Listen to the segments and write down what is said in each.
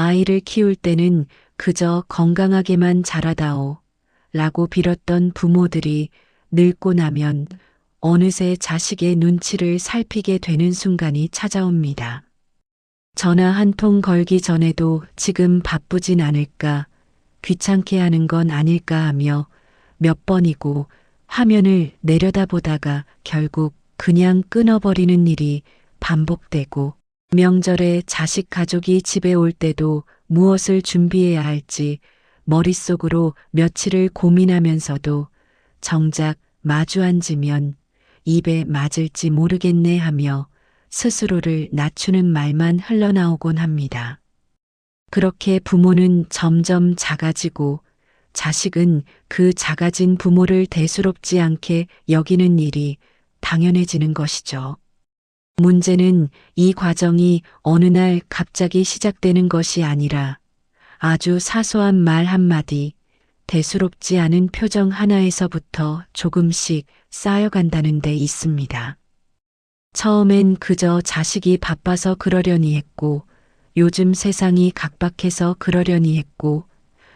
아이를 키울 때는 그저 건강하게만 자라다오 라고 빌었던 부모들이 늙고 나면 어느새 자식의 눈치를 살피게 되는 순간이 찾아옵니다. 전화 한 통 걸기 전에도 지금 바쁘진 않을까, 귀찮게 하는 건 아닐까 하며 몇 번이고 화면을 내려다보다가 결국 그냥 끊어버리는 일이 반복되고, 명절에 자식 가족이 집에 올 때도 무엇을 준비해야 할지 머릿속으로 며칠을 고민하면서도 정작 마주 앉으면 입에 맞을지 모르겠네 하며 스스로를 낮추는 말만 흘러나오곤 합니다. 그렇게 부모는 점점 작아지고 자식은 그 작아진 부모를 대수롭지 않게 여기는 일이 당연해지는 것이죠. 문제는 이 과정이 어느 날 갑자기 시작되는 것이 아니라 아주 사소한 말 한마디, 대수롭지 않은 표정 하나에서부터 조금씩 쌓여간다는 데 있습니다. 처음엔 그저 자식이 바빠서 그러려니 했고, 요즘 세상이 각박해서 그러려니 했고,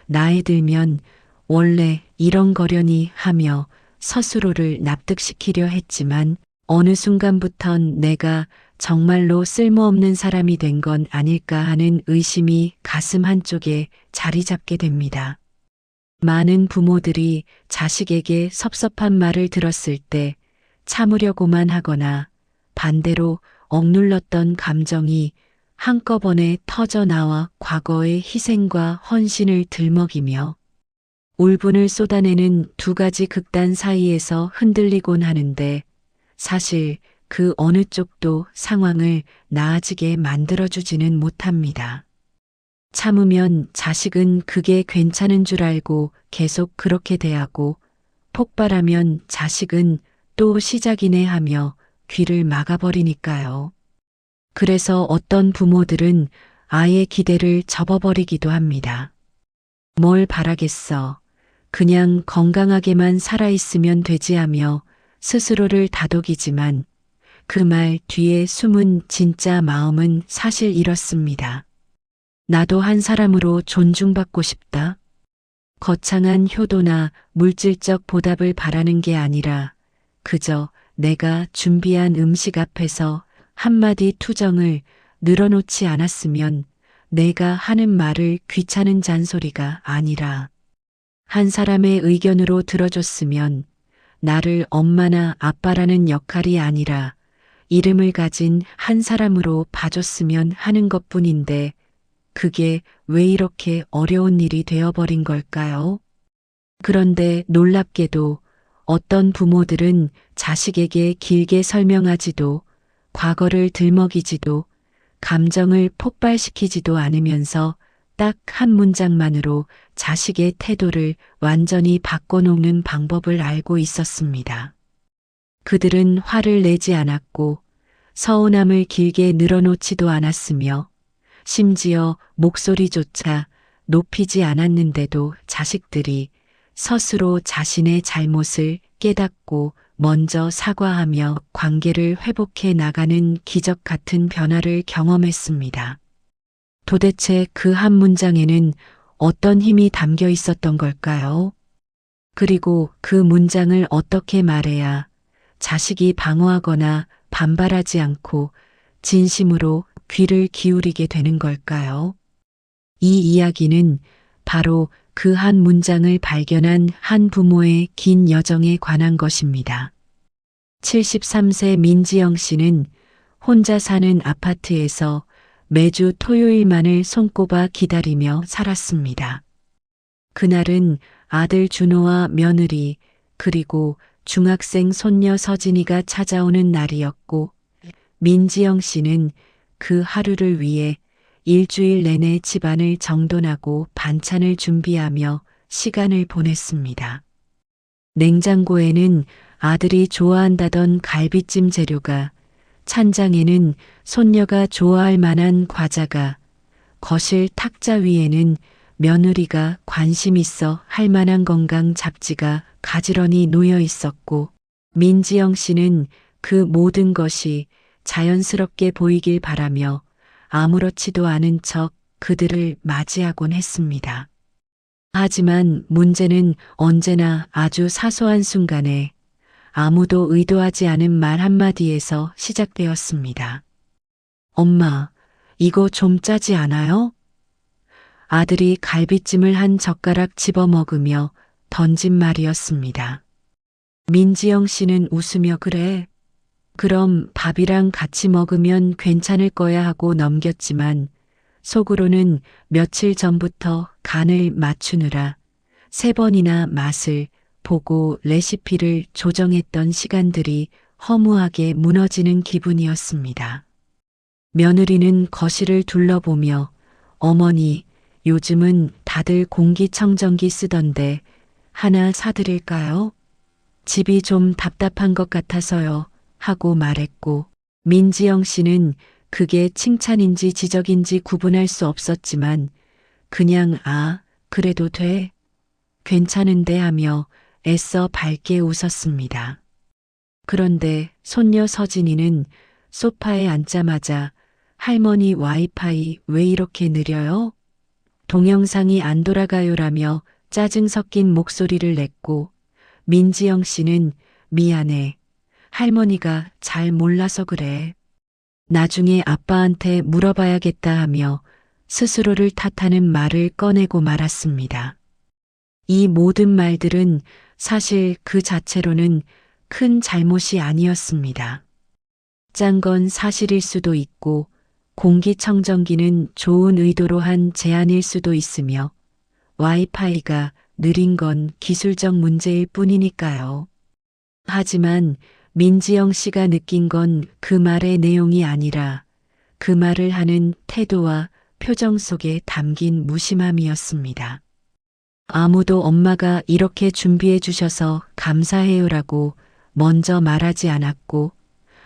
나이 들면 원래 이런 거려니 하며 스스로를 납득시키려 했지만 어느 순간부턴 내가 정말로 쓸모없는 사람이 된 건 아닐까 하는 의심이 가슴 한쪽에 자리 잡게 됩니다. 많은 부모들이 자식에게 섭섭한 말을 들었을 때 참으려고만 하거나 반대로 억눌렀던 감정이 한꺼번에 터져 나와 과거의 희생과 헌신을 들먹이며 울분을 쏟아내는 두 가지 극단 사이에서 흔들리곤 하는데, 사실 그 어느 쪽도 상황을 나아지게 만들어주지는 못합니다. 참으면 자식은 그게 괜찮은 줄 알고 계속 그렇게 대하고, 폭발하면 자식은 또 시작이네 하며 귀를 막아버리니까요. 그래서 어떤 부모들은 아예 기대를 접어버리기도 합니다. 뭘 바라겠어. 그냥 건강하게만 살아있으면 되지 하며 스스로를 다독이지만 그 말 뒤에 숨은 진짜 마음은 사실 이렇습니다. 나도 한 사람으로 존중받고 싶다. 거창한 효도나 물질적 보답을 바라는 게 아니라 그저 내가 준비한 음식 앞에서 한마디 투정을 늘어놓지 않았으면, 내가 하는 말을 귀찮은 잔소리가 아니라 한 사람의 의견으로 들어줬으면, 나를 엄마나 아빠라는 역할이 아니라 이름을 가진 한 사람으로 봐줬으면 하는 것뿐인데, 그게 왜 이렇게 어려운 일이 되어버린 걸까요? 그런데 놀랍게도 어떤 부모들은 자식에게 길게 설명하지도, 과거를 들먹이지도, 감정을 폭발시키지도 않으면서 딱 한 문장만으로 자식의 태도를 완전히 바꿔놓는 방법을 알고 있었습니다. 그들은 화를 내지 않았고 서운함을 길게 늘어놓지도 않았으며 심지어 목소리조차 높이지 않았는데도 자식들이 스스로 자신의 잘못을 깨닫고 먼저 사과하며 관계를 회복해 나가는 기적 같은 변화를 경험했습니다. 도대체 그 한 문장에는 어떤 힘이 담겨 있었던 걸까요? 그리고 그 문장을 어떻게 말해야 자식이 방어하거나 반발하지 않고 진심으로 귀를 기울이게 되는 걸까요? 이 이야기는 바로 그 한 문장을 발견한 한 부모의 긴 여정에 관한 것입니다. 73세 민지영 씨는 혼자 사는 아파트에서 매주 토요일만을 손꼽아 기다리며 살았습니다. 그날은 아들 준호와 며느리 그리고 중학생 손녀 서진이가 찾아오는 날이었고, 민지영 씨는 그 하루를 위해 일주일 내내 집안을 정돈하고 반찬을 준비하며 시간을 보냈습니다. 냉장고에는 아들이 좋아한다던 갈비찜 재료가, 찬장에는 손녀가 좋아할 만한 과자가, 거실 탁자 위에는 며느리가 관심 있어 할 만한 건강 잡지가 가지런히 놓여 있었고, 민지영 씨는 그 모든 것이 자연스럽게 보이길 바라며 아무렇지도 않은 척 그들을 맞이하곤 했습니다. 하지만 문제는 언제나 아주 사소한 순간에 아무도 의도하지 않은 말 한마디에서 시작되었습니다. 엄마, 이거 좀 짜지 않아요? 아들이 갈비찜을 한 젓가락 집어 먹으며 던진 말이었습니다. 민지영 씨는 웃으며 그래. 그럼 밥이랑 같이 먹으면 괜찮을 거야 하고 넘겼지만 속으로는 며칠 전부터 간을 맞추느라 3번이나 맛을 보고 레시피를 조정했던 시간들이 허무하게 무너지는 기분이었습니다. 며느리는 거실을 둘러보며 어머니, 요즘은 다들 공기청정기 쓰던데 하나 사드릴까요? 집이 좀 답답한 것 같아서요. 하고 말했고 민지영 씨는 그게 칭찬인지 지적인지 구분할 수 없었지만 그냥 그래도 돼. 괜찮은데 하며 애써 밝게 웃었습니다. 그런데 손녀 서진이는 소파에 앉자마자 할머니 와이파이 왜 이렇게 느려요? 동영상이 안 돌아가요라며 짜증 섞인 목소리를 냈고 민지영 씨는 미안해. 할머니가 잘 몰라서 그래. 나중에 아빠한테 물어봐야겠다 하며 스스로를 탓하는 말을 꺼내고 말았습니다. 이 모든 말들은 사실 그 자체로는 큰 잘못이 아니었습니다. 짠 건 사실일 수도 있고 공기청정기는 좋은 의도로 한 제안일 수도 있으며 와이파이가 느린 건 기술적 문제일 뿐이니까요. 하지만 민지영 씨가 느낀 건 그 말의 내용이 아니라 그 말을 하는 태도와 표정 속에 담긴 무심함이었습니다. 아무도 엄마가 이렇게 준비해 주셔서 감사해요라고 먼저 말하지 않았고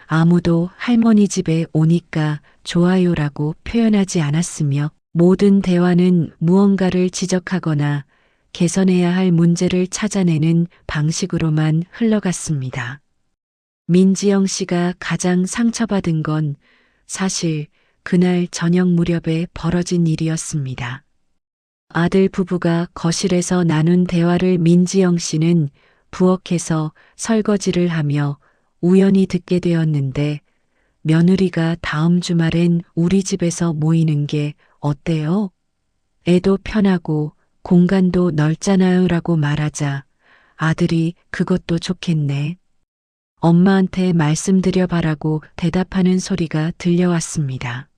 아무도 할머니 집에 오니까 좋아요라고 표현하지 않았으며 모든 대화는 무언가를 지적하거나 개선해야 할 문제를 찾아내는 방식으로만 흘러갔습니다. 민지영 씨가 가장 상처받은 건 사실 그날 저녁 무렵에 벌어진 일이었습니다. 아들 부부가 거실에서 나눈 대화를 민지영 씨는 부엌에서 설거지를 하며 우연히 듣게 되었는데 며느리가 다음 주말엔 우리 집에서 모이는 게 어때요? 애도 편하고 공간도 넓잖아요 라고 말하자 아들이 그것도 좋겠네. 엄마한테 말씀드려 바라고 대답하는 소리가 들려왔습니다.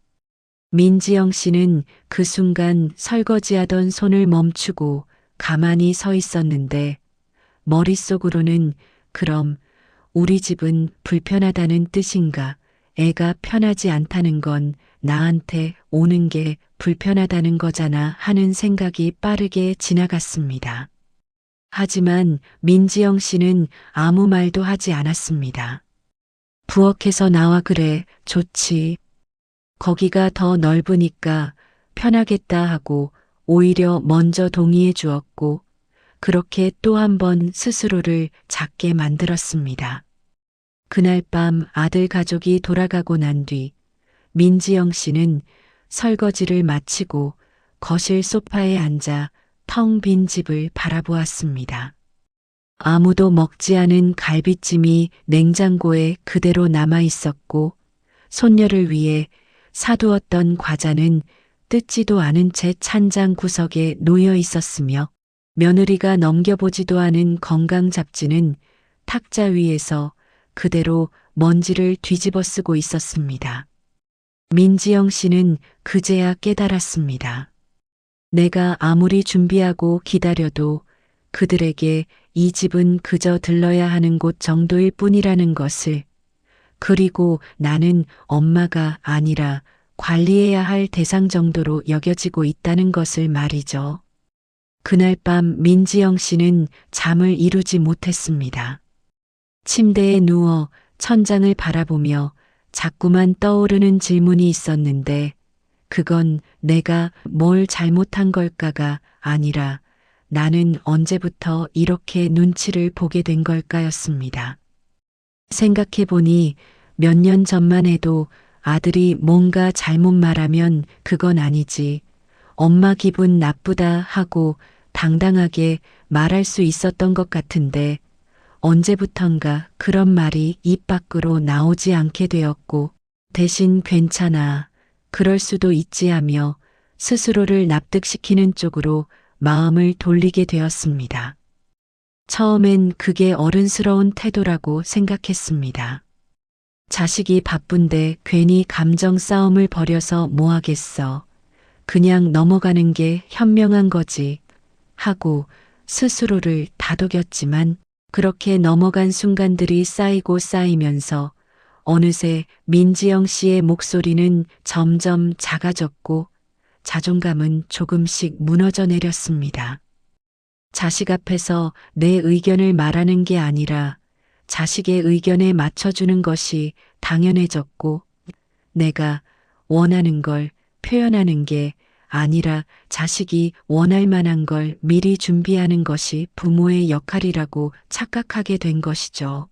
민지영 씨는 그 순간 설거지하던 손을 멈추고 가만히 서 있었는데 머릿속으로는 그럼 우리 집은 불편하다는 뜻인가? 애가 편하지 않다는 건 나한테 오는 게 불편하다는 거잖아 하는 생각이 빠르게 지나갔습니다. 하지만 민지영 씨는 아무 말도 하지 않았습니다. 부엌에서 나와 그래, 좋지. 거기가 더 넓으니까 편하겠다 하고 오히려 먼저 동의해 주었고 그렇게 또 한 번 스스로를 작게 만들었습니다. 그날 밤 아들 가족이 돌아가고 난 뒤 민지영 씨는 설거지를 마치고 거실 소파에 앉아 텅 빈 집을 바라보았습니다. 아무도 먹지 않은 갈비찜이 냉장고에 그대로 남아 있었고 손녀를 위해 사두었던 과자는 뜯지도 않은 채 찬장 구석에 놓여 있었으며 며느리가 넘겨보지도 않은 건강 잡지는 탁자 위에서 그대로 먼지를 뒤집어 쓰고 있었습니다. 민지영 씨는 그제야 깨달았습니다. 내가 아무리 준비하고 기다려도 그들에게 이 집은 그저 들러야 하는 곳 정도일 뿐이라는 것을, 그리고 나는 엄마가 아니라 관리해야 할 대상 정도로 여겨지고 있다는 것을 말이죠. 그날 밤 민지영 씨는 잠을 이루지 못했습니다. 침대에 누워 천장을 바라보며 자꾸만 떠오르는 질문이 있었는데 그건 내가 뭘 잘못한 걸까가 아니라 나는 언제부터 이렇게 눈치를 보게 된 걸까였습니다. 생각해보니 몇 년 전만 해도 아들이 뭔가 잘못 말하면 그건 아니지, 엄마 기분 나쁘다 하고 당당하게 말할 수 있었던 것 같은데 언제부턴가 그런 말이 입 밖으로 나오지 않게 되었고 대신 괜찮아, 그럴 수도 있지 하며 스스로를 납득시키는 쪽으로 마음을 돌리게 되었습니다. 처음엔 그게 어른스러운 태도라고 생각했습니다. 자식이 바쁜데 괜히 감정 싸움을 벌여서 뭐 하겠어. 그냥 넘어가는 게 현명한 거지 하고 스스로를 다독였지만 그렇게 넘어간 순간들이 쌓이고 쌓이면서 어느새 민지영 씨의 목소리는 점점 작아졌고 자존감은 조금씩 무너져 내렸습니다. 자식 앞에서 내 의견을 말하는 게 아니라 자식의 의견에 맞춰주는 것이 당연해졌고 내가 원하는 걸 표현하는 게 아니라 자식이 원할 만한 걸 미리 준비하는 것이 부모의 역할이라고 착각하게 된 것이죠.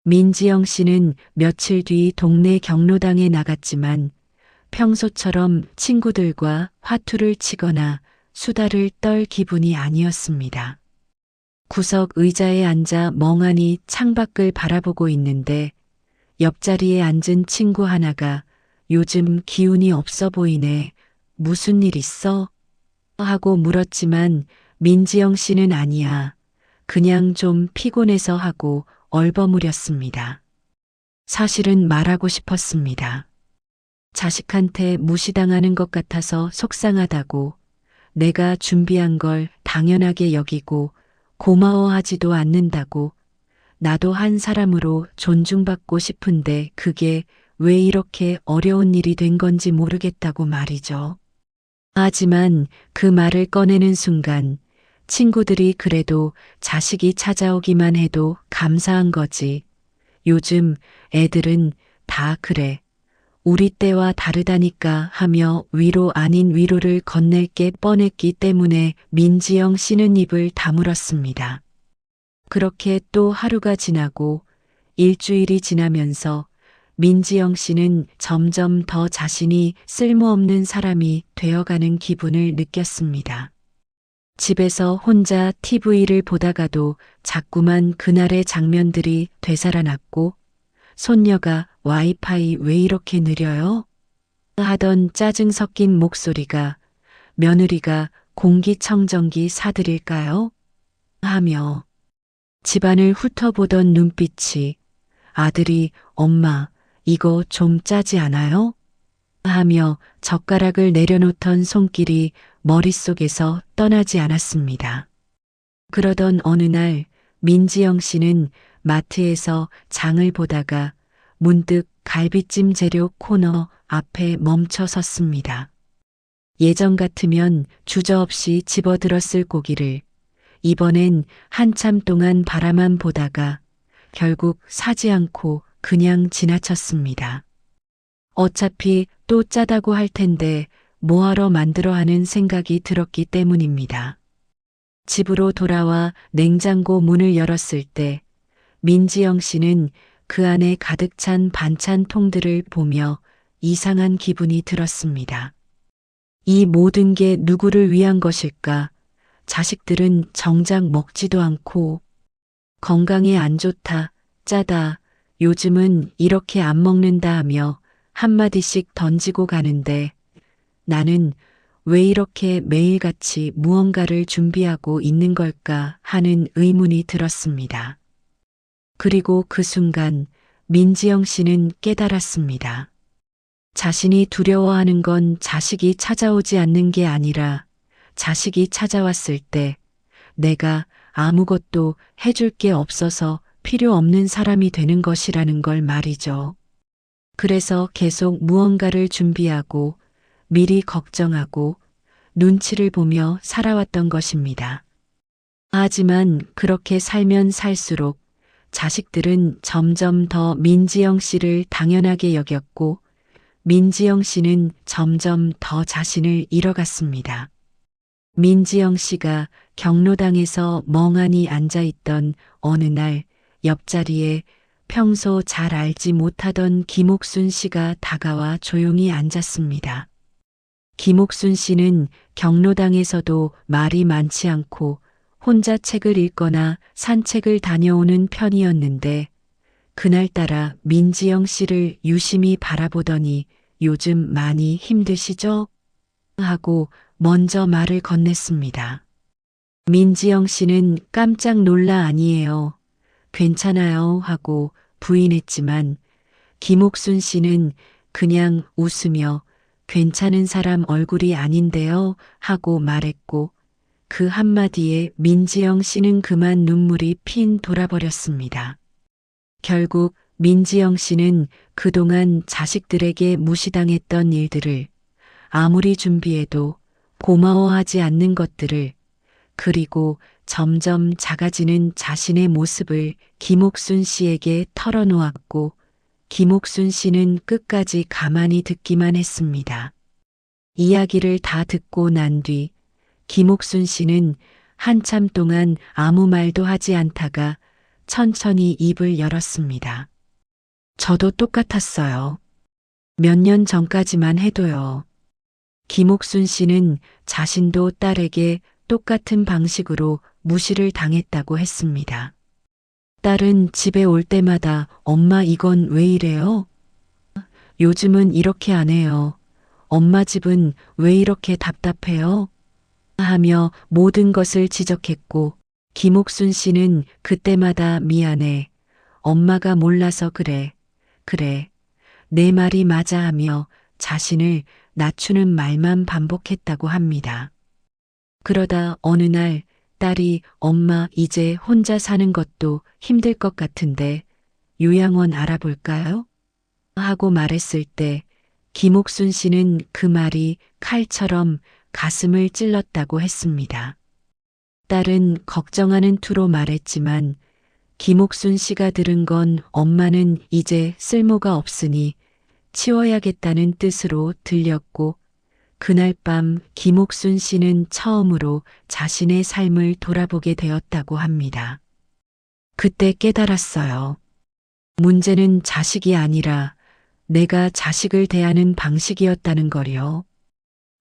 민지영 씨는 며칠 뒤 동네 경로당에 나갔지만 평소처럼 친구들과 화투를 치거나 수다를 떨 기분이 아니었습니다. 구석 의자에 앉아 멍하니 창밖을 바라보고 있는데 옆자리에 앉은 친구 하나가 요즘 기운이 없어 보이네. 무슨 일 있어? 하고 물었지만 민지영 씨는 아니야. 그냥 좀 피곤해서 하고 얼버무렸습니다. 사실은 말하고 싶었습니다. 자식한테 무시당하는 것 같아서 속상하다고, 내가 준비한 걸 당연하게 여기고 고마워하지도 않는다고, 나도 한 사람으로 존중받고 싶은데 그게 왜 이렇게 어려운 일이 된 건지 모르겠다고 말이죠. 하지만 그 말을 꺼내는 순간 친구들이 그래도 자식이 찾아오기만 해도 감사한 거지. 요즘 애들은 다 그래. 우리 때와 다르다니까 하며 위로 아닌 위로를 건넬 게 뻔했기 때문에 민지영 씨는 입을 다물었습니다. 그렇게 또 하루가 지나고 일주일이 지나면서 민지영 씨는 점점 더 자신이 쓸모없는 사람이 되어가는 기분을 느꼈습니다. 집에서 혼자 TV를 보다가도 자꾸만 그날의 장면들이 되살아났고 손녀가 와이파이 왜 이렇게 느려요? 하던 짜증 섞인 목소리가 며느리가 공기청정기 사드릴까요? 하며 집안을 훑어보던 눈빛이 아들이 엄마 이거 좀 짜지 않아요? 하며 젓가락을 내려놓던 손길이 머릿속에서 떠나지 않았습니다. 그러던 어느 날 민지영 씨는 마트에서 장을 보다가 문득 갈비찜 재료 코너 앞에 멈춰 섰습니다. 예전 같으면 주저없이 집어들었을 고기를 이번엔 한참 동안 바라만 보다가 결국 사지 않고 그냥 지나쳤습니다. 어차피 또 짜다고 할 텐데 뭐하러 만들어 하는 생각이 들었기 때문입니다. 집으로 돌아와 냉장고 문을 열었을 때 민지영 씨는 그 안에 가득 찬 반찬 통들을 보며 이상한 기분이 들었습니다. 이 모든 게 누구를 위한 것일까? 자식들은 정작 먹지도 않고 건강에 안 좋다, 짜다, 요즘은 이렇게 안 먹는다 하며 한마디씩 던지고 가는데 나는 왜 이렇게 매일같이 무언가를 준비하고 있는 걸까 하는 의문이 들었습니다. 그리고 그 순간 민지영 씨는 깨달았습니다. 자신이 두려워하는 건 자식이 찾아오지 않는 게 아니라 자식이 찾아왔을 때 내가 아무것도 해줄 게 없어서 필요 없는 사람이 되는 것이라는 걸 말이죠. 그래서 계속 무언가를 준비하고 미리 걱정하고 눈치를 보며 살아왔던 것입니다. 하지만 그렇게 살면 살수록 자식들은 점점 더 민지영 씨를 당연하게 여겼고 민지영 씨는 점점 더 자신을 잃어갔습니다. 민지영 씨가 경로당에서 멍하니 앉아있던 어느 날 옆자리에 평소 잘 알지 못하던 김옥순 씨가 다가와 조용히 앉았습니다. 김옥순 씨는 경로당에서도 말이 많지 않고 혼자 책을 읽거나 산책을 다녀오는 편이었는데 그날따라 민지영 씨를 유심히 바라보더니 요즘 많이 힘드시죠? 하고 먼저 말을 건넸습니다. 민지영 씨는 깜짝 놀라 아니에요. 괜찮아요 하고 부인했지만 김옥순 씨는 그냥 웃으며 괜찮은 사람 얼굴이 아닌데요 하고 말했고 그 한마디에 민지영 씨는 그만 눈물이 핀 돌아버렸습니다. 결국 민지영 씨는 그동안 자식들에게 무시당했던 일들을 아무리 준비해도 고마워하지 않는 것들을 그리고 점점 작아지는 자신의 모습을 김옥순 씨에게 털어놓았고 김옥순 씨는 끝까지 가만히 듣기만 했습니다. 이야기를 다 듣고 난 뒤 김옥순 씨는 한참 동안 아무 말도 하지 않다가 천천히 입을 열었습니다. 저도 똑같았어요. 몇 년 전까지만 해도요. 김옥순 씨는 자신도 딸에게 똑같은 방식으로 무시를 당했다고 했습니다. 딸은 집에 올 때마다 엄마 이건 왜 이래요? 요즘은 이렇게 안 해요. 엄마 집은 왜 이렇게 답답해요? 하며 모든 것을 지적했고 김옥순 씨는 그때마다 미안해. 엄마가 몰라서 그래. 그래. 내 말이 맞아 하며 자신을 낮추는 말만 반복했다고 합니다. 그러다 어느 날 딸이 엄마 이제 혼자 사는 것도 힘들 것 같은데 요양원 알아볼까요? 하고 말했을 때 김옥순 씨는 그 말이 칼처럼 가슴을 찔렀다고 했습니다. 딸은 걱정하는 투로 말했지만 김옥순 씨가 들은 건 엄마는 이제 쓸모가 없으니 치워야겠다는 뜻으로 들렸고 그날 밤 김옥순 씨는 처음으로 자신의 삶을 돌아보게 되었다고 합니다. 그때 깨달았어요. 문제는 자식이 아니라 내가 자식을 대하는 방식이었다는 거요.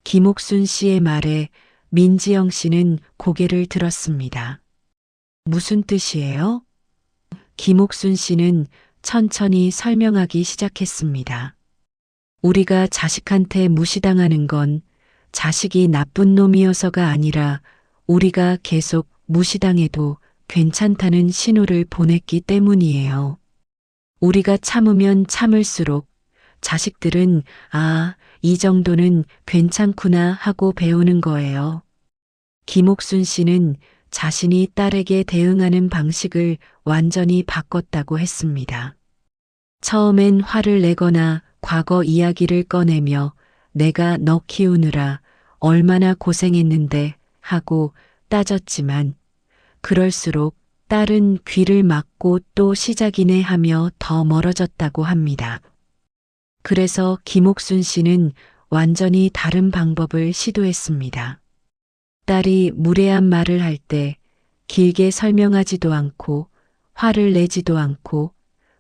김옥순 씨의 말에 민지영 씨는 고개를 들었습니다. 무슨 뜻이에요? 김옥순 씨는 천천히 설명하기 시작했습니다. 우리가 자식한테 무시당하는 건 자식이 나쁜 놈이어서가 아니라 우리가 계속 무시당해도 괜찮다는 신호를 보냈기 때문이에요. 우리가 참으면 참을수록 자식들은 아, 이 정도는 괜찮구나 하고 배우는 거예요. 김옥순 씨는 자신이 딸에게 대응하는 방식을 완전히 바꿨다고 했습니다. 처음엔 화를 내거나 과거 이야기를 꺼내며 내가 너 키우느라 얼마나 고생했는데 하고 따졌지만 그럴수록 딸은 귀를 막고 또 시작이네 하며 더 멀어졌다고 합니다. 그래서 김옥순 씨는 완전히 다른 방법을 시도했습니다. 딸이 무례한 말을 할 때 길게 설명하지도 않고 화를 내지도 않고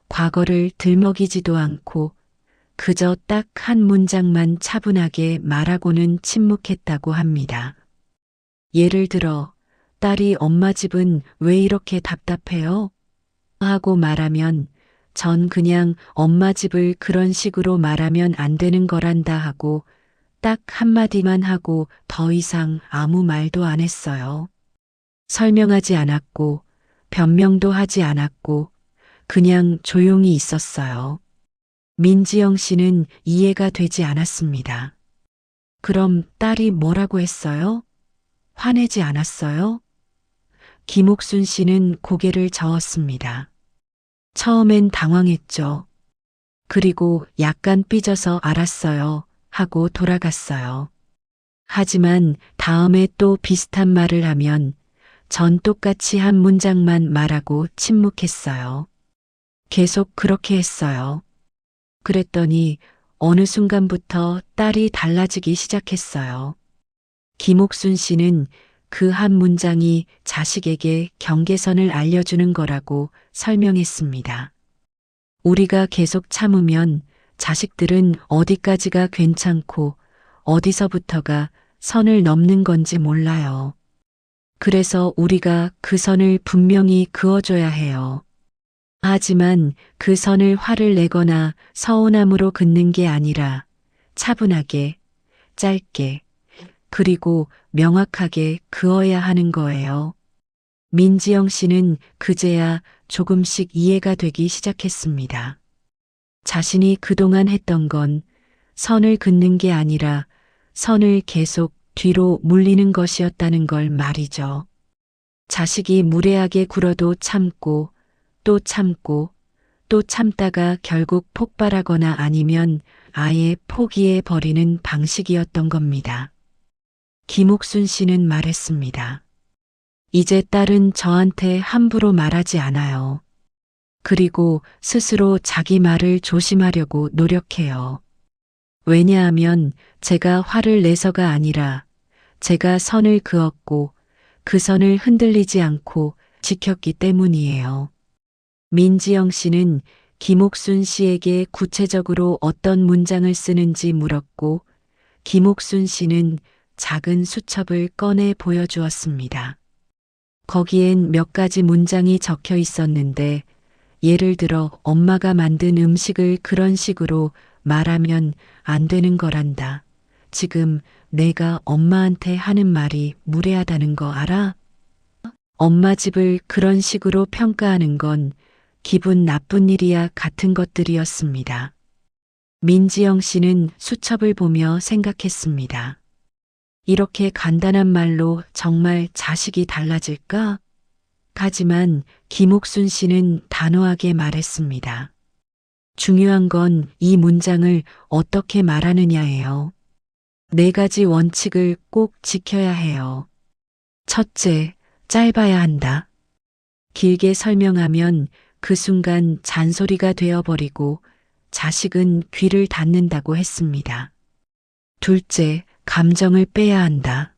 과거를 들먹이지도 않고 그저 딱 한 문장만 차분하게 말하고는 침묵했다고 합니다. 예를 들어 딸이 엄마 집은 왜 이렇게 답답해요? 하고 말하면 전 그냥 엄마 집을 그런 식으로 말하면 안 되는 거란다 하고 딱 한마디만 하고 더 이상 아무 말도 안 했어요. 설명하지 않았고 변명도 하지 않았고 그냥 조용히 있었어요. 민지영 씨는 이해가 되지 않았습니다. 그럼 딸이 뭐라고 했어요? 화내지 않았어요? 김옥순 씨는 고개를 저었습니다. 처음엔 당황했죠. 그리고 약간 삐져서 알았어요 하고 돌아갔어요. 하지만 다음에 또 비슷한 말을 하면 전 똑같이 한 문장만 말하고 침묵했어요. 계속 그렇게 했어요. 그랬더니 어느 순간부터 딸이 달라지기 시작했어요. 김옥순 씨는 그 한 문장이 자식에게 경계선을 알려주는 거라고 설명했습니다. 우리가 계속 참으면 자식들은 어디까지가 괜찮고 어디서부터가 선을 넘는 건지 몰라요. 그래서 우리가 그 선을 분명히 그어줘야 해요. 하지만 그 선을 화를 내거나 서운함으로 긋는 게 아니라 차분하게, 짧게, 그리고 명확하게 그어야 하는 거예요. 민지영 씨는 그제야 조금씩 이해가 되기 시작했습니다. 자신이 그동안 했던 건 선을 긋는 게 아니라 선을 계속 뒤로 물리는 것이었다는 걸 말이죠. 자식이 무례하게 굴어도 참고 또 참고 또 참다가 결국 폭발하거나 아니면 아예 포기해 버리는 방식이었던 겁니다. 김옥순 씨는 말했습니다. 이제 딸은 저한테 함부로 말하지 않아요. 그리고 스스로 자기 말을 조심하려고 노력해요. 왜냐하면 제가 화를 내서가 아니라 제가 선을 그었고 그 선을 흔들리지 않고 지켰기 때문이에요. 민지영 씨는 김옥순 씨에게 구체적으로 어떤 문장을 쓰는지 물었고 김옥순 씨는 작은 수첩을 꺼내 보여주었습니다. 거기엔 몇 가지 문장이 적혀 있었는데 예를 들어 엄마가 만든 음식을 그런 식으로 말하면 안 되는 거란다. 지금 내가 엄마한테 하는 말이 무례하다는 거 알아? 엄마 집을 그런 식으로 평가하는 건 기분 나쁜 일이야 같은 것들이었습니다. 민지영 씨는 수첩을 보며 생각했습니다. 이렇게 간단한 말로 정말 자식이 달라질까? 하지만 김옥순 씨는 단호하게 말했습니다. 중요한 건 이 문장을 어떻게 말하느냐예요. 4가지 원칙을 꼭 지켜야 해요. 첫째, 짧아야 한다. 길게 설명하면 그 순간 잔소리가 되어버리고 자식은 귀를 닫는다고 했습니다. 둘째, 감정을 빼야 한다.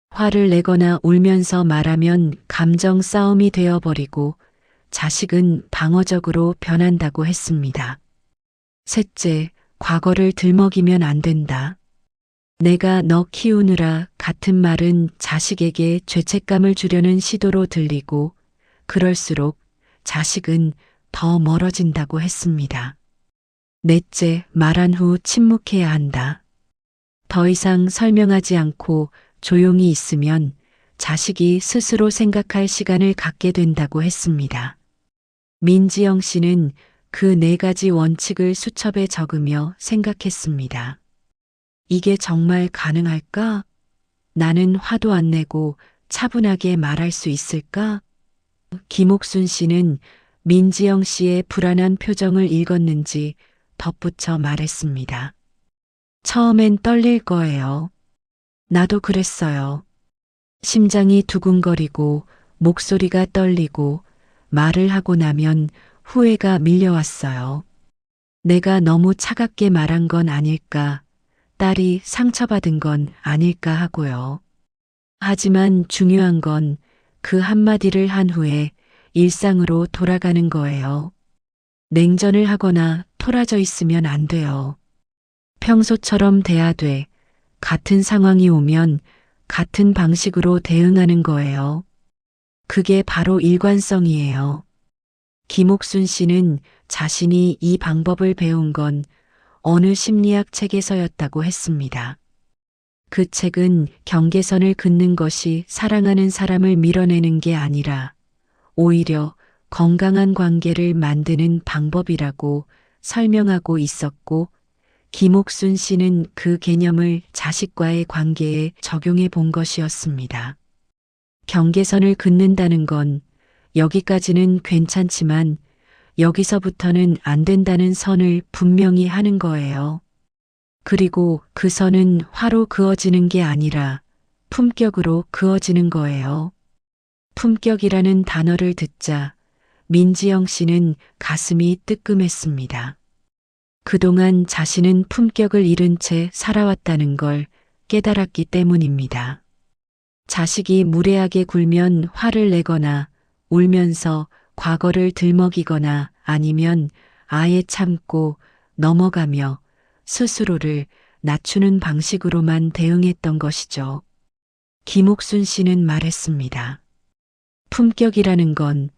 화를 내거나 울면서 말하면 감정 싸움이 되어버리고 자식은 방어적으로 변한다고 했습니다. 셋째, 과거를 들먹이면 안 된다. 내가 너 키우느라 같은 말은 자식에게 죄책감을 주려는 시도로 들리고 그럴수록 자식은 더 멀어진다고 했습니다. 넷째, 말한 후 침묵해야 한다. 더 이상 설명하지 않고 조용히 있으면 자식이 스스로 생각할 시간을 갖게 된다고 했습니다. 민지영 씨는 그 4가지 원칙을 수첩에 적으며 생각했습니다. 이게 정말 가능할까? 나는 화도 안 내고 차분하게 말할 수 있을까? 김옥순 씨는 민지영 씨의 불안한 표정을 읽었는지 덧붙여 말했습니다. 처음엔 떨릴 거예요. 나도 그랬어요. 심장이 두근거리고 목소리가 떨리고 말을 하고 나면 후회가 밀려왔어요. 내가 너무 차갑게 말한 건 아닐까, 딸이 상처받은 건 아닐까 하고요. 하지만 중요한 건 그 한마디를 한 후에 일상으로 돌아가는 거예요. 냉전을 하거나 토라져 있으면 안 돼요. 평소처럼 대하되 같은 상황이 오면 같은 방식으로 대응하는 거예요. 그게 바로 일관성이에요. 김옥순 씨는 자신이 이 방법을 배운 건 어느 심리학 책에서였다고 했습니다. 그 책은 경계선을 긋는 것이 사랑하는 사람을 밀어내는 게 아니라 오히려 건강한 관계를 만드는 방법이라고 설명하고 있었고 김옥순 씨는 그 개념을 자식과의 관계에 적용해 본 것이었습니다. 경계선을 긋는다는 건 여기까지는 괜찮지만 여기서부터는 안 된다는 선을 분명히 하는 거예요. 그리고 그 선은 화로 그어지는 게 아니라 품격으로 그어지는 거예요. 품격이라는 단어를 듣자 민지영 씨는 가슴이 뜨끔했습니다. 그동안 자신은 품격을 잃은 채 살아왔다는 걸 깨달았기 때문입니다. 자식이 무례하게 굴면 화를 내거나 울면서 과거를 들먹이거나 아니면 아예 참고 넘어가며 스스로를 낮추는 방식으로만 대응했던 것이죠. 김옥순 씨는 말했습니다. 품격이라는 건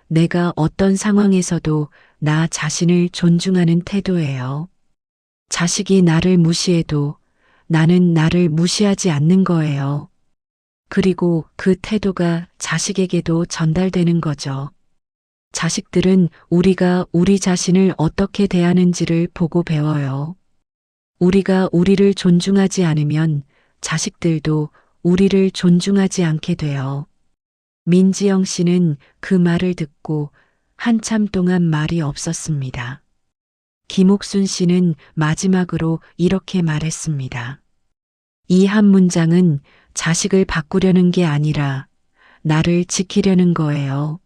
내가 어떤 상황에서도 나 자신을 존중하는 태도예요. 자식이 나를 무시해도 나는 나를 무시하지 않는 거예요. 그리고 그 태도가 자식에게도 전달되는 거죠. 자식들은 우리가 우리 자신을 어떻게 대하는지를 보고 배워요. 우리가 우리를 존중하지 않으면 자식들도 우리를 존중하지 않게 돼요. 민지영 씨는 그 말을 듣고 한참 동안 말이 없었습니다. 김옥순 씨는 마지막으로 이렇게 말했습니다. 이 한 문장은 자식을 바꾸려는 게 아니라 나를 지키려는 거예요.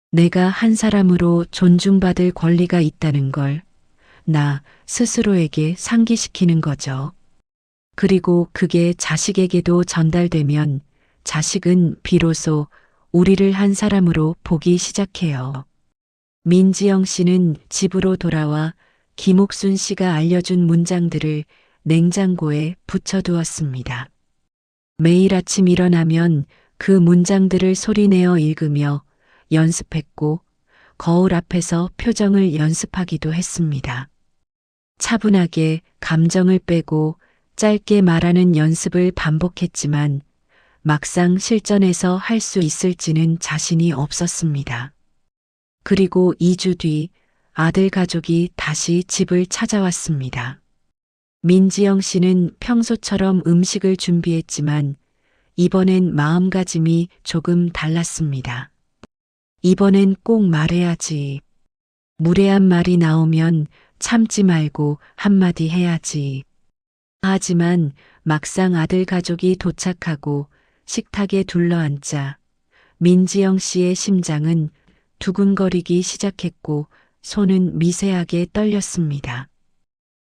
내가 한 사람으로 존중받을 권리가 있다는 걸 나 스스로에게 상기시키는 거죠. 그리고 그게 자식에게도 전달되면 자식은 비로소 우리를 한 사람으로 보기 시작해요. 민지영 씨는 집으로 돌아와 김옥순 씨가 알려준 문장들을 냉장고에 붙여두었습니다. 매일 아침 일어나면 그 문장들을 소리내어 읽으며 연습했고 거울 앞에서 표정을 연습하기도 했습니다. 차분하게 감정을 빼고 짧게 말하는 연습을 반복했지만 막상 실전에서 할 수 있을지는 자신이 없었습니다. 그리고 2주 뒤 아들 가족이 다시 집을 찾아왔습니다. 민지영 씨는 평소처럼 음식을 준비했지만 이번엔 마음가짐이 조금 달랐습니다. 이번엔 꼭 말해야지. 무례한 말이 나오면 참지 말고 한마디 해야지. 하지만 막상 아들 가족이 도착하고 식탁에 둘러앉자 민지영 씨의 심장은 두근거리기 시작했고 손은 미세하게 떨렸습니다.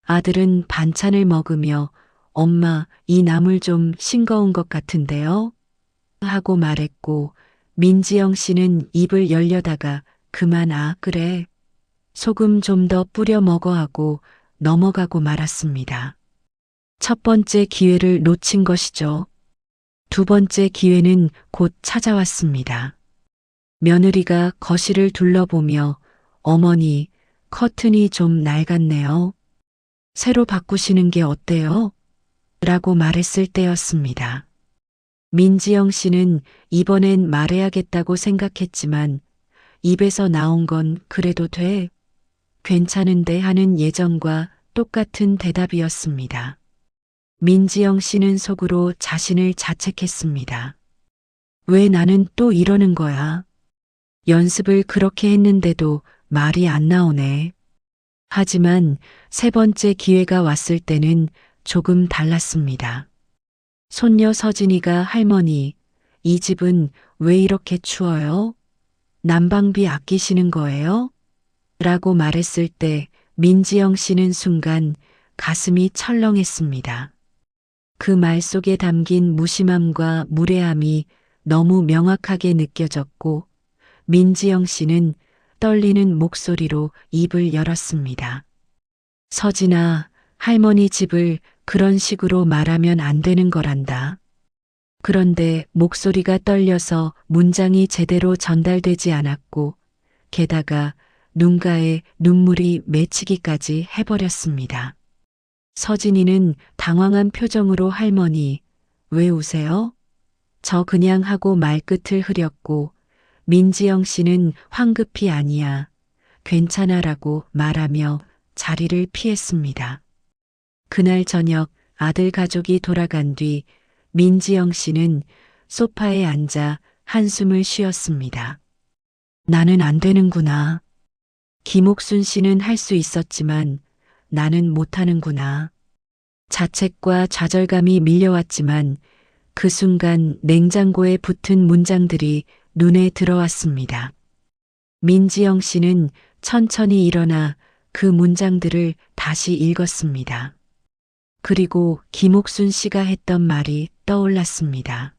아들은 반찬을 먹으며 엄마, 이 나물 좀 싱거운 것 같은데요? 하고 말했고 민지영 씨는 입을 열려다가 그만 그래. 소금 좀 더 뿌려 먹어 하고 넘어가고 말았습니다. 첫 번째 기회를 놓친 것이죠. 두 번째 기회는 곧 찾아왔습니다. 며느리가 거실을 둘러보며 어머니, 커튼이 좀 낡았네요. 새로 바꾸시는 게 어때요? 라고 말했을 때였습니다. 민지영 씨는 이번엔 말해야겠다고 생각했지만 입에서 나온 건 그래도 돼? 괜찮은데 하는 예전과 똑같은 대답이었습니다. 민지영 씨는 속으로 자신을 자책했습니다. 왜 나는 또 이러는 거야? 연습을 그렇게 했는데도 말이 안 나오네. 하지만 세 번째 기회가 왔을 때는 조금 달랐습니다. 손녀 서진이가 할머니, 이 집은 왜 이렇게 추워요? 난방비 아끼시는 거예요? 라고 말했을 때 민지영 씨는 순간 가슴이 철렁했습니다. 그 말 속에 담긴 무심함과 무례함이 너무 명확하게 느껴졌고 민지영 씨는 떨리는 목소리로 입을 열었습니다. 서진아, 할머니 집을 그런 식으로 말하면 안 되는 거란다. 그런데 목소리가 떨려서 문장이 제대로 전달되지 않았고 게다가 눈가에 눈물이 맺히기까지 해버렸습니다. 서진이는 당황한 표정으로 할머니, 왜 우세요? 저 그냥 하고 말끝을 흐렸고 민지영 씨는 황급히 아니야, 괜찮아라고 말하며 자리를 피했습니다. 그날 저녁 아들 가족이 돌아간 뒤 민지영 씨는 소파에 앉아 한숨을 쉬었습니다. 나는 안 되는구나. 김옥순 씨는 할 수 있었지만 나는 못하는구나. 자책과 좌절감이 밀려왔지만 그 순간 냉장고에 붙은 문장들이 눈에 들어왔습니다. 민지영 씨는 천천히 일어나 그 문장들을 다시 읽었습니다. 그리고 김옥순 씨가 했던 말이 떠올랐습니다.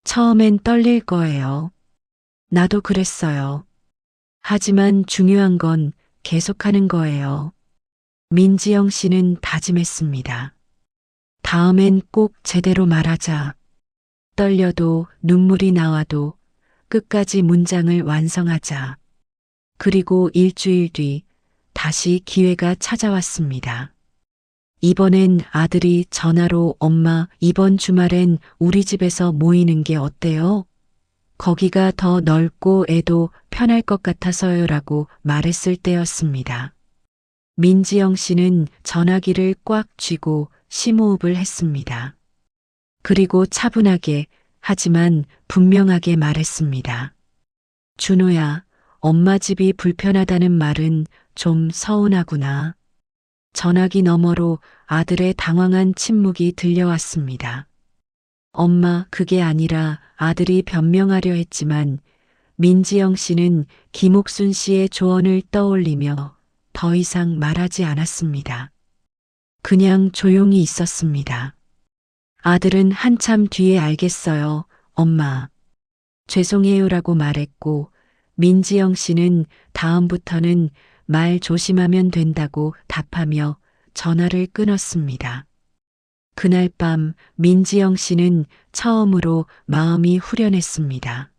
처음엔 떨릴 거예요. 나도 그랬어요. 하지만 중요한 건 계속하는 거예요. 민지영 씨는 다짐했습니다. 다음엔 꼭 제대로 말하자. 떨려도 눈물이 나와도 끝까지 문장을 완성하자. 그리고 일주일 뒤 다시 기회가 찾아왔습니다. 이번엔 아들이 전화로 엄마, 이번 주말엔 우리 집에서 모이는 게 어때요? 거기가 더 넓고 애도 편할 것 같아서요라고 말했을 때였습니다. 민지영 씨는 전화기를 꽉 쥐고 심호흡을 했습니다. 그리고 차분하게 하지만 분명하게 말했습니다. 준호야, 엄마 집이 불편하다는 말은 좀 서운하구나. 전화기 너머로 아들의 당황한 침묵이 들려왔습니다. 엄마, 그게 아니라 아들이 변명하려 했지만 민지영 씨는 김옥순 씨의 조언을 떠올리며 더 이상 말하지 않았습니다. 그냥 조용히 있었습니다. 아들은 한참 뒤에 알겠어요, 엄마. 죄송해요라고 말했고 민지영 씨는 다음부터는 말 조심하면 된다고 답하며 전화를 끊었습니다. 그날 밤 민지영 씨는 처음으로 마음이 후련했습니다.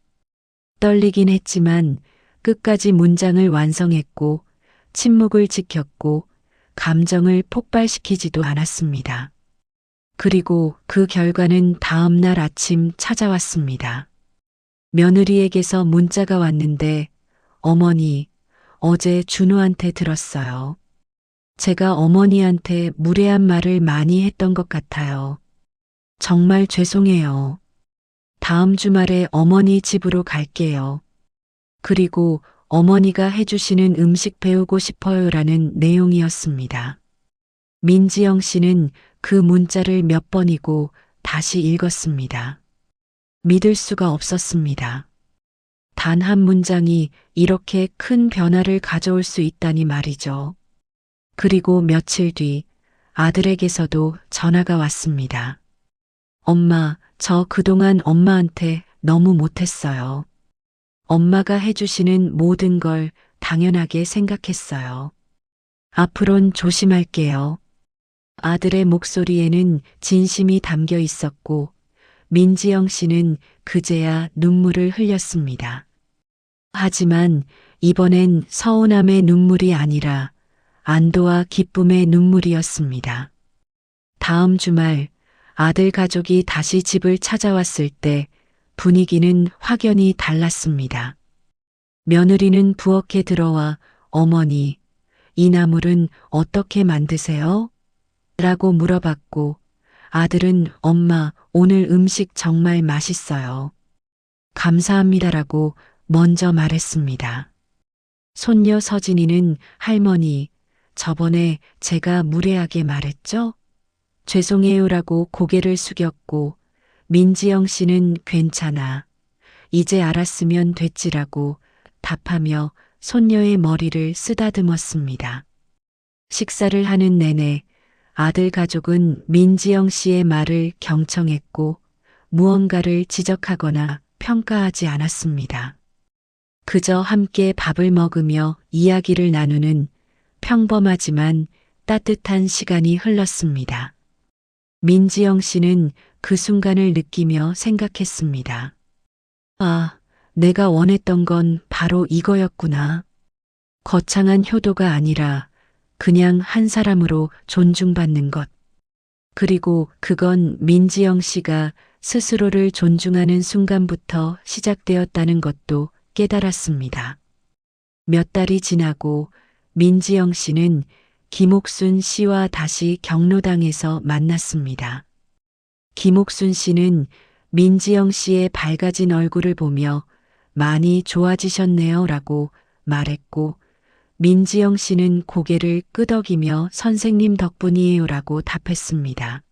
떨리긴 했지만 끝까지 문장을 완성했고 침묵을 지켰고 감정을 폭발시키지도 않았습니다. 그리고 그 결과는 다음 날 아침 찾아왔습니다. 며느리에게서 문자가 왔는데 어머니, 어제 준우한테 들었어요. 제가 어머니한테 무례한 말을 많이 했던 것 같아요. 정말 죄송해요. 다음 주말에 어머니 집으로 갈게요. 그리고 어머니가 해주시는 음식 배우고 싶어요라는 내용이었습니다. 민지영 씨는 그 문자를 몇 번이고 다시 읽었습니다. 믿을 수가 없었습니다. 단 한 문장이 이렇게 큰 변화를 가져올 수 있다니 말이죠. 그리고 며칠 뒤 아들에게서도 전화가 왔습니다. 엄마, 저 그동안 엄마한테 너무 못했어요. 엄마가 해주시는 모든 걸 당연하게 생각했어요. 앞으론 조심할게요. 아들의 목소리에는 진심이 담겨 있었고 민지영 씨는 그제야 눈물을 흘렸습니다. 하지만 이번엔 서운함의 눈물이 아니라 안도와 기쁨의 눈물이었습니다. 다음 주말 아들 가족이 다시 집을 찾아왔을 때 분위기는 확연히 달랐습니다. 며느리는 부엌에 들어와 어머니, 이 나물은 어떻게 만드세요? 라고 물어봤고 아들은 엄마, 오늘 음식 정말 맛있어요. 감사합니다라고 먼저 말했습니다. 손녀 서진이는 할머니, 저번에 제가 무례하게 말했죠? 죄송해요라고 고개를 숙였고 민지영 씨는 괜찮아. 이제 알았으면 됐지라고 답하며 손녀의 머리를 쓰다듬었습니다. 식사를 하는 내내 아들 가족은 민지영 씨의 말을 경청했고 무언가를 지적하거나 평가하지 않았습니다. 그저 함께 밥을 먹으며 이야기를 나누는 평범하지만 따뜻한 시간이 흘렀습니다. 민지영 씨는 그 순간을 느끼며 생각했습니다. 아, 내가 원했던 건 바로 이거였구나. 거창한 효도가 아니라 그냥 한 사람으로 존중받는 것. 그리고 그건 민지영 씨가 스스로를 존중하는 순간부터 시작되었다는 것도 깨달았습니다. 몇 달이 지나고 민지영 씨는 김옥순 씨와 다시 경로당에서 만났습니다. 김옥순 씨는 민지영 씨의 밝아진 얼굴을 보며 많이 좋아지셨네요 라고 말했고 민지영 씨는 고개를 끄덕이며 선생님 덕분이에요 라고 답했습니다.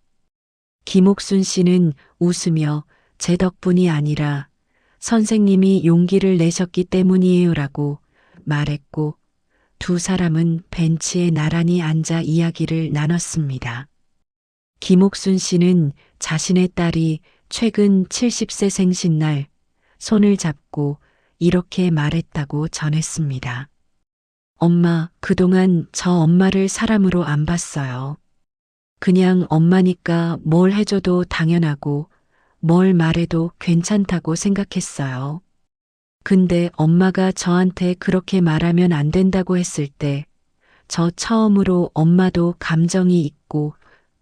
김옥순 씨는 웃으며 제 덕분이 아니라 선생님이 용기를 내셨기 때문이에요 라고 말했고 두 사람은 벤치에 나란히 앉아 이야기를 나눴습니다. 김옥순 씨는 자신의 딸이 최근 70세 생신날 손을 잡고 이렇게 말했다고 전했습니다. 엄마, 그동안 저 엄마를 사람으로 안 봤어요. 그냥 엄마니까 뭘 해줘도 당연하고 뭘 말해도 괜찮다고 생각했어요. 근데 엄마가 저한테 그렇게 말하면 안 된다고 했을 때 저 처음으로 엄마도 감정이 있고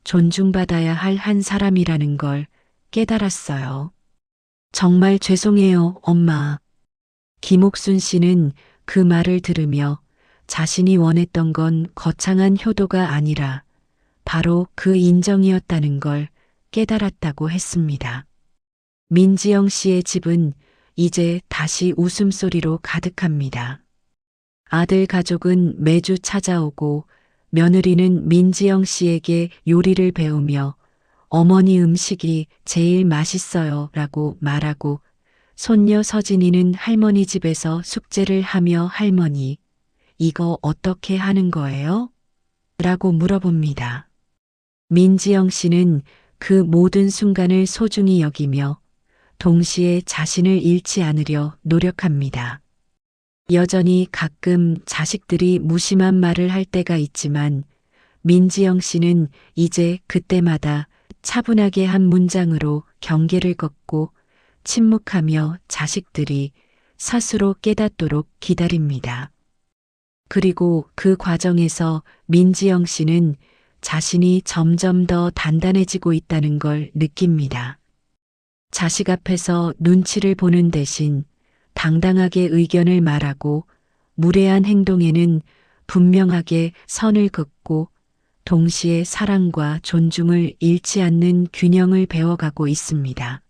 존중받아야 할 한 사람이라는 걸 깨달았어요. 정말 죄송해요, 엄마. 김옥순 씨는 그 말을 들으며 자신이 원했던 건 거창한 효도가 아니라 바로 그 인정이었다는 걸 깨달았다고 했습니다. 민지영 씨의 집은 이제 다시 웃음소리로 가득합니다. 아들 가족은 매주 찾아오고 며느리는 민지영 씨에게 요리를 배우며 어머니 음식이 제일 맛있어요 라고 말하고 손녀 서진이는 할머니 집에서 숙제를 하며 할머니, 이거 어떻게 하는 거예요? 라고 물어봅니다. 민지영 씨는 그 모든 순간을 소중히 여기며 동시에 자신을 잃지 않으려 노력합니다. 여전히 가끔 자식들이 무심한 말을 할 때가 있지만 민지영 씨는 이제 그때마다 차분하게 한 문장으로 경계를 걷고 침묵하며 자식들이 스스로 깨닫도록 기다립니다. 그리고 그 과정에서 민지영 씨는 자신이 점점 더 단단해지고 있다는 걸 느낍니다. 자식 앞에서 눈치를 보는 대신 당당하게 의견을 말하고 무례한 행동에는 분명하게 선을 긋고 동시에 사랑과 존중을 잃지 않는 균형을 배워가고 있습니다.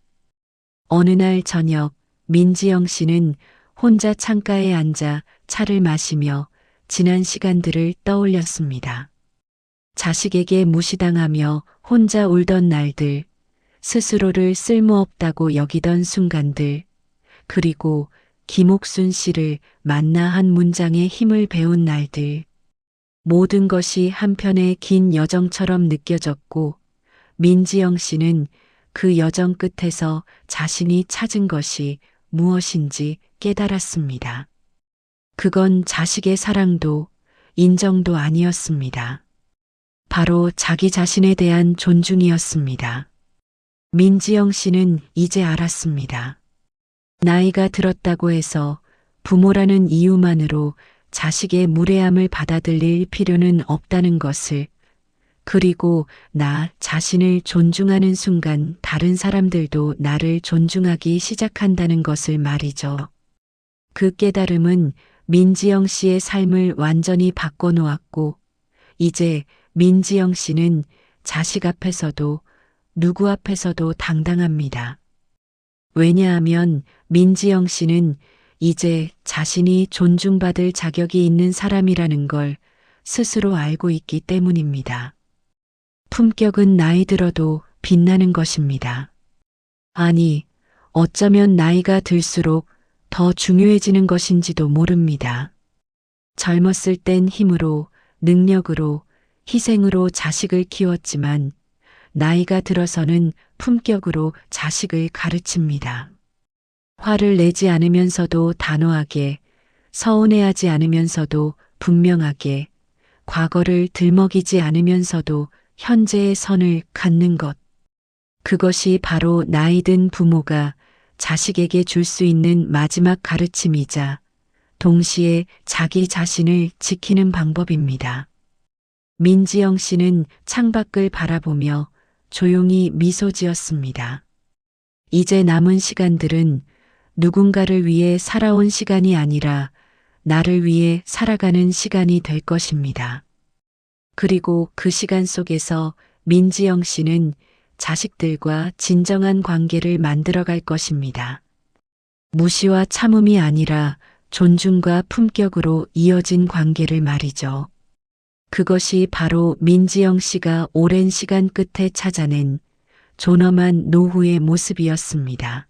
어느 날 저녁 민지영 씨는 혼자 창가에 앉아 차를 마시며 지난 시간들을 떠올렸습니다. 자식에게 무시당하며 혼자 울던 날들, 스스로를 쓸모없다고 여기던 순간들, 그리고 김옥순 씨를 만나 한 문장의 힘을 배운 날들. 모든 것이 한편의 긴 여정처럼 느껴졌고 민지영 씨는 그 여정 끝에서 자신이 찾은 것이 무엇인지 깨달았습니다. 그건 자식의 사랑도 인정도 아니었습니다. 바로 자기 자신에 대한 존중이었습니다. 민지영 씨는 이제 알았습니다. 나이가 들었다고 해서 부모라는 이유만으로 자식의 무례함을 받아들일 필요는 없다는 것을, 그리고 나 자신을 존중하는 순간 다른 사람들도 나를 존중하기 시작한다는 것을 말이죠. 그 깨달음은 민지영 씨의 삶을 완전히 바꿔놓았고, 이제 민지영 씨는 자식 앞에서도 누구 앞에서도 당당합니다. 왜냐하면 민지영 씨는 이제 자신이 존중받을 자격이 있는 사람이라는 걸 스스로 알고 있기 때문입니다. 품격은 나이 들어도 빛나는 것입니다. 아니, 어쩌면 나이가 들수록 더 중요해지는 것인지도 모릅니다. 젊었을 땐 힘으로, 능력으로, 희생으로 자식을 키웠지만 나이가 들어서는 품격으로 자식을 가르칩니다. 화를 내지 않으면서도 단호하게, 서운해하지 않으면서도 분명하게, 과거를 들먹이지 않으면서도 현재의 선을 갖는 것. 그것이 바로 나이 든 부모가 자식에게 줄 수 있는 마지막 가르침이자 동시에 자기 자신을 지키는 방법입니다. 민지영 씨는 창밖을 바라보며 조용히 미소 지었습니다. 이제 남은 시간들은 누군가를 위해 살아온 시간이 아니라 나를 위해 살아가는 시간이 될 것입니다. 그리고 그 시간 속에서 민지영 씨는 자식들과 진정한 관계를 만들어갈 것입니다. 무시와 참음이 아니라 존중과 품격으로 이어진 관계를 말이죠. 그것이 바로 민지영 씨가 오랜 시간 끝에 찾아낸 존엄한 노후의 모습이었습니다.